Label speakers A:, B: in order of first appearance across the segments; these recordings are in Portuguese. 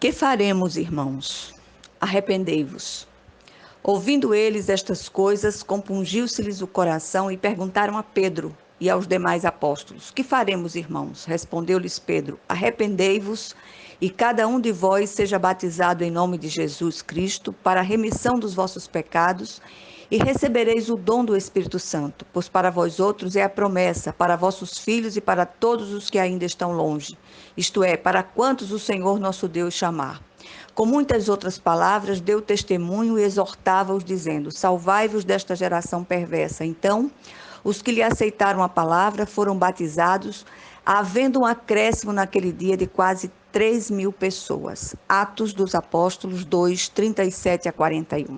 A: Que faremos, irmãos? Arrependei-vos. Ouvindo eles estas coisas, compungiu-se-lhes o coração e perguntaram a Pedro e aos demais apóstolos: Que faremos, irmãos? Respondeu-lhes Pedro: Arrependei-vos e cada um de vós seja batizado em nome de Jesus Cristo para a remissão dos vossos pecados e recebereis o dom do Espírito Santo, pois para vós outros é a promessa, para vossos filhos e para todos os que ainda estão longe, isto é, para quantos o Senhor nosso Deus chamar. Com muitas outras palavras, deu testemunho e exortava-os, dizendo: Salvai-vos desta geração perversa. Então, os que lhe aceitaram a palavra foram batizados, havendo um acréscimo naquele dia de quase 3.000 pessoas. Atos dos Apóstolos 2, 37 a 41.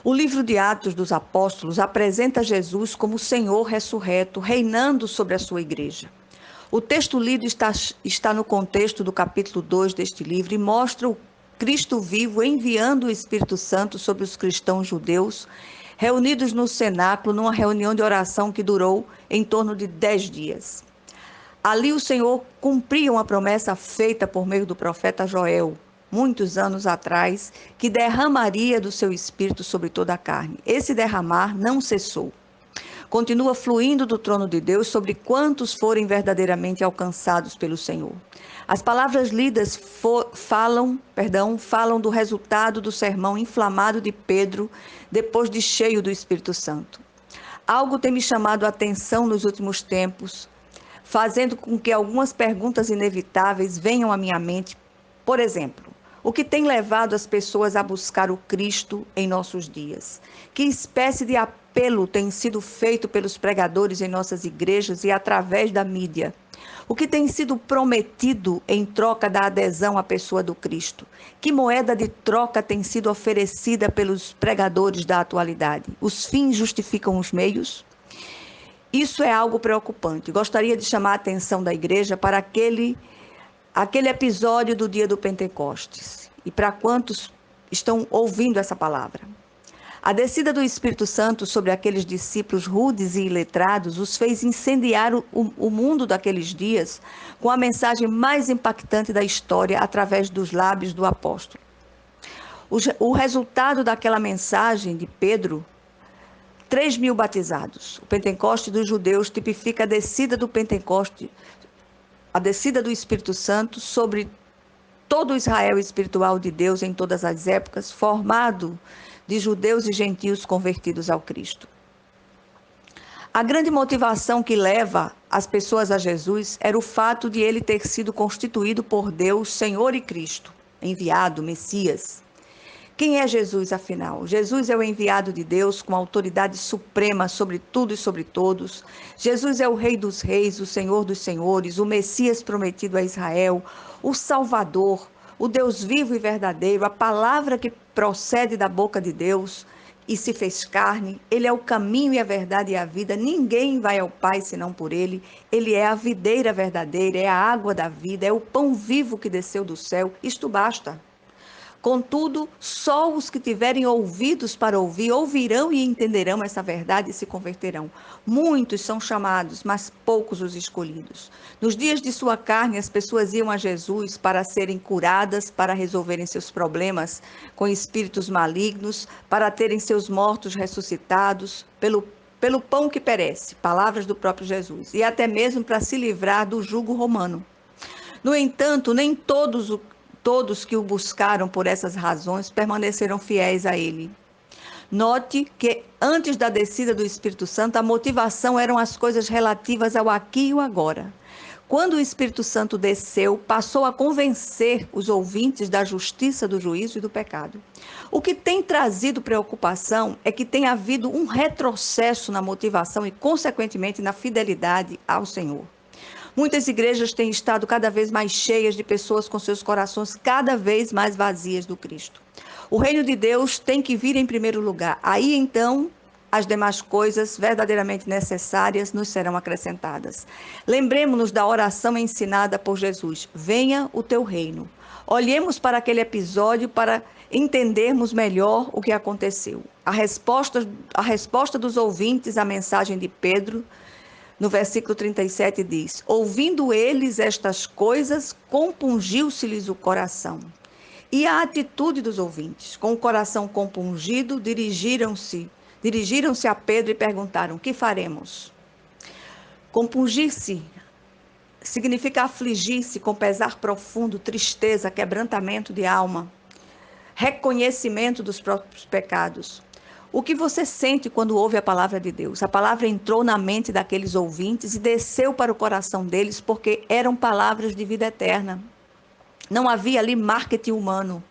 A: O livro de Atos dos Apóstolos apresenta Jesus como Senhor ressurreto, reinando sobre a sua igreja. O texto lido está no contexto do capítulo 2 deste livro e mostra o Cristo vivo enviando o Espírito Santo sobre os cristãos judeus, reunidos no cenáculo numa reunião de oração que durou em torno de 10 dias. Ali o Senhor cumpria uma promessa feita por meio do profeta Joel, muitos anos atrás, que derramaria do seu Espírito sobre toda a carne. Esse derramar não cessou. Continua fluindo do trono de Deus sobre quantos forem verdadeiramente alcançados pelo Senhor. As palavras lidas falam do resultado do sermão inflamado de Pedro, depois de cheio do Espírito Santo. Algo tem me chamado a atenção nos últimos tempos, fazendo com que algumas perguntas inevitáveis venham à minha mente. Por exemplo, o que tem levado as pessoas a buscar o Cristo em nossos dias? Que espécie de apelo tem sido feito pelos pregadores em nossas igrejas e através da mídia? O que tem sido prometido em troca da adesão à pessoa do Cristo? Que moeda de troca tem sido oferecida pelos pregadores da atualidade? Os fins justificam os meios? Isso é algo preocupante. Gostaria de chamar a atenção da igreja para aquele episódio do dia do Pentecostes e para quantos estão ouvindo essa palavra. A descida do Espírito Santo sobre aqueles discípulos rudes e iletrados os fez incendiar o mundo daqueles dias com a mensagem mais impactante da história através dos lábios do apóstolo. O resultado daquela mensagem de Pedro: 3.000 batizados. O Pentecoste dos judeus tipifica a descida do Pentecoste, a descida do Espírito Santo sobre todo o Israel espiritual de Deus em todas as épocas, formado de judeus e gentios convertidos ao Cristo. A grande motivação que leva as pessoas a Jesus era o fato de ele ter sido constituído por Deus, Senhor e Cristo, enviado, Messias. Quem é Jesus, afinal? Jesus é o enviado de Deus com autoridade suprema sobre tudo e sobre todos. Jesus é o Rei dos Reis, o Senhor dos Senhores, o Messias prometido a Israel, o Salvador, o Deus vivo e verdadeiro, a palavra que procede da boca de Deus e se fez carne. Ele é o caminho e a verdade e a vida. Ninguém vai ao Pai senão por ele. Ele é a videira verdadeira, é a água da vida, é o pão vivo que desceu do céu. Isto basta. Contudo, só os que tiverem ouvidos para ouvir, ouvirão e entenderão essa verdade e se converterão. Muitos são chamados, mas poucos os escolhidos. Nos dias de sua carne, as pessoas iam a Jesus para serem curadas, para resolverem seus problemas com espíritos malignos, para terem seus mortos ressuscitados, pelo pão que perece, palavras do próprio Jesus, e até mesmo para se livrar do jugo romano. No entanto, nem todos que o buscaram por essas razões permaneceram fiéis a ele. Note que antes da descida do Espírito Santo, a motivação eram as coisas relativas ao aqui e o agora. Quando o Espírito Santo desceu, passou a convencer os ouvintes da justiça, do juízo e do pecado. O que tem trazido preocupação é que tem havido um retrocesso na motivação e, consequentemente, na fidelidade ao Senhor. Muitas igrejas têm estado cada vez mais cheias de pessoas com seus corações cada vez mais vazias do Cristo. O reino de Deus tem que vir em primeiro lugar. Aí, então, as demais coisas verdadeiramente necessárias nos serão acrescentadas. Lembremos-nos da oração ensinada por Jesus: venha o teu reino. Olhemos para aquele episódio para entendermos melhor o que aconteceu. A resposta dos ouvintes à mensagem de Pedro No versículo 37 diz: ouvindo eles estas coisas, compungiu-se-lhes o coração. E a atitude dos ouvintes, com o coração compungido, dirigiram-se a Pedro e perguntaram: que faremos? Compungir-se significa afligir-se com pesar profundo, tristeza, quebrantamento de alma, reconhecimento dos próprios pecados. O que você sente quando ouve a palavra de Deus? A palavra entrou na mente daqueles ouvintes e desceu para o coração deles porque eram palavras de vida eterna. Não havia ali marketing humano.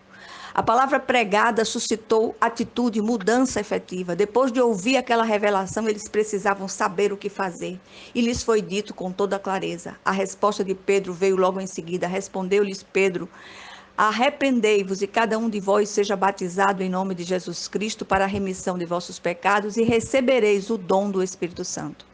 A: A palavra pregada suscitou atitude, mudança efetiva. Depois de ouvir aquela revelação, eles precisavam saber o que fazer. E lhes foi dito com toda clareza. A resposta de Pedro veio logo em seguida. Respondeu-lhes Pedro: arrependei-vos e cada um de vós seja batizado em nome de Jesus Cristo para a remissão de vossos pecados e recebereis o dom do Espírito Santo.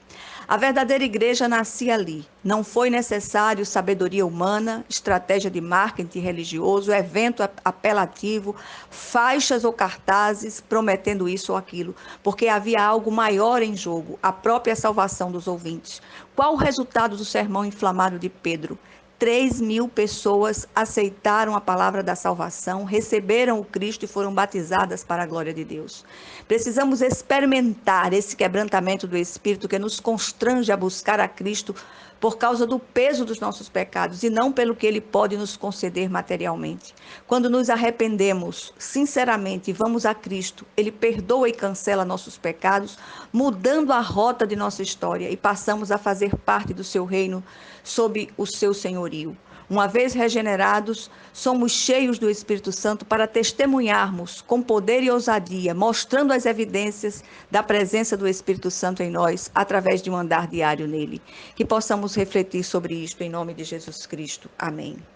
A: A verdadeira igreja nascia ali. Não foi necessário sabedoria humana, estratégia de marketing religioso, evento apelativo, faixas ou cartazes prometendo isso ou aquilo, porque havia algo maior em jogo, a própria salvação dos ouvintes. Qual o resultado do sermão inflamado de Pedro? 3.000 pessoas aceitaram a palavra da salvação, receberam o Cristo e foram batizadas para a glória de Deus. Precisamos experimentar esse quebrantamento do Espírito que nos constrange a buscar a Cristo por causa do peso dos nossos pecados e não pelo que Ele pode nos conceder materialmente. Quando nos arrependemos sinceramente e vamos a Cristo, Ele perdoa e cancela nossos pecados, mudando a rota de nossa história e passamos a fazer parte do seu reino sob o seu senhorio. Uma vez regenerados, somos cheios do Espírito Santo para testemunharmos com poder e ousadia, mostrando as evidências da presença do Espírito Santo em nós, através de um andar diário nele. Que possamos refletir sobre isto em nome de Jesus Cristo. Amém.